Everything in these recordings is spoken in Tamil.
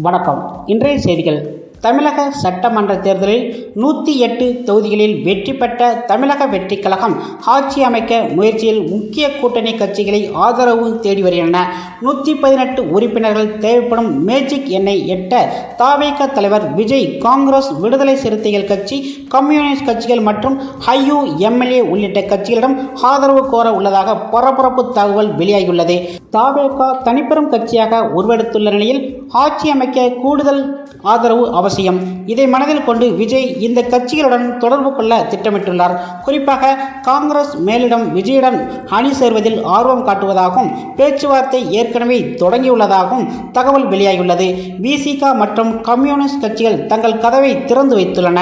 வணக்கம். இன்றைய செய்திகள். தமிழக சட்டமன்ற தேர்தலில் 108 தொகுதிகளில் வெற்றி பெற்ற தமிழக வெற்றிக் கழகம் ஆட்சி அமைக்க முயற்சியில் முக்கிய கூட்டணி கட்சிகளை ஆதரவு தேடி வருகின்றன. 118 உறுப்பினர்கள் தேவைப்படும் மேஜிக் எண்ணை எட்ட தவிக தலைவர் விஜய், காங்கிரஸ், விடுதலை சிறுத்தைகள் கட்சி, கம்யூனிஸ்ட் கட்சிகள் மற்றும் ஐயுஎம்எல்ஏ உள்ளிட்ட கட்சிகளிடம் ஆதரவு கோர உள்ளதாக பரபரப்பு தகவல் வெளியாகியுள்ளது. தவிக தனிப்பெரும் கட்சியாக உருவெடுத்துள்ள நிலையில் ஆட்சி அமைக்க கூடுதல் ஆதரவு அவசியம். இதை மனதில் கொண்டு விஜய் இந்த கட்சிகளுடன் தொடர்பு கொள்ள திட்டமிட்டுள்ளார். குறிப்பாக காங்கிரஸ் மேலிடம் விஜயுடன் அணி சேர்வதில் ஆர்வம் காட்டுவதாகவும் பேச்சுவார்த்தை ஏற்கனவே தொடங்கியுள்ளதாகவும் தகவல் வெளியாகியுள்ளது. விசிக மற்றும் கம்யூனிஸ்ட் கட்சிகள் தங்கள் கதவை திறந்து வைத்துள்ளன.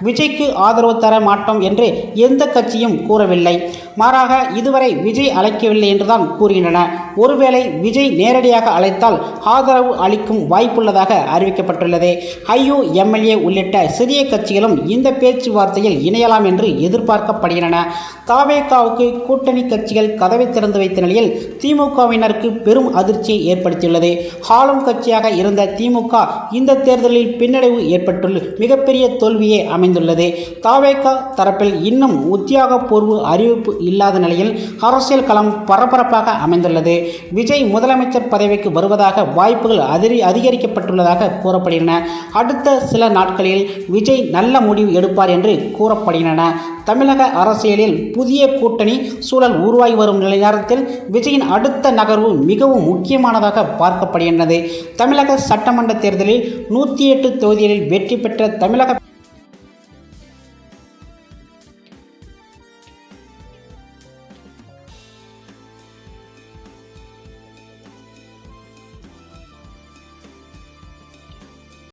விஜய்க்கு ஆதரவு தர மாட்டோம் என்று எந்த கட்சியும் கூறவில்லை. மாறாக இதுவரை விஜய் அழைக்கவில்லை என்றுதான் கூறுகின்றன. ஒருவேளை விஜய் நேரடியாக அழைத்தால் ஆதரவு அளிக்கும் வாய்ப்புள்ளதாக அறிவிக்கப்பட்டுள்ளது. ஐயுஎம்எல்ஏ உள்ளிட்ட சிறிய கட்சிகளும் இந்த பேச்சுவார்த்தையில் இணையலாம் என்று எதிர்பார்க்கப்படுகின்றன. தவிகவுக்கு கூட்டணி கட்சிகள் கதவை திறந்து வைத்த நிலையில் திமுகவினருக்கு பெரும் அதிர்ச்சியை ஏற்படுத்தியுள்ளது. ஆளும் கட்சியாக இருந்த திமுக இந்த தேர்தலில் பின்னடைவு ஏற்பட்டுள்ள மிகப்பெரிய தோல்வியே அமைந்துள்ளது. தவிக தரப்பில் இன்னும் உத்தியோகபூர்வ அறிவிப்பு இல்லாத நிலையில் அரசியல் களம் பரபரப்பாக அமைந்துள்ளது. விஜய் முதலமைச்சர் பதவிக்கு வருவதாக வாய்ப்புகள் அதிகரிக்கப்பட்டுள்ளதாக கூறப்படுகின்றன. அடுத்த சில நாட்களில் விஜய் நல்ல முடிவு எடுப்பார் என்று கூறப்படுகின்றன. தமிழக அரசியலில் புதிய கூட்டணி சூழல் உருவாகி வரும் நேரத்தில் விஜயின் அடுத்த நகர்வு மிகவும் முக்கியமானதாக பார்க்கப்படுகின்றது. தமிழக சட்டமன்ற தேர்தலில் 108 தொகுதிகளில் வெற்றி பெற்ற தமிழக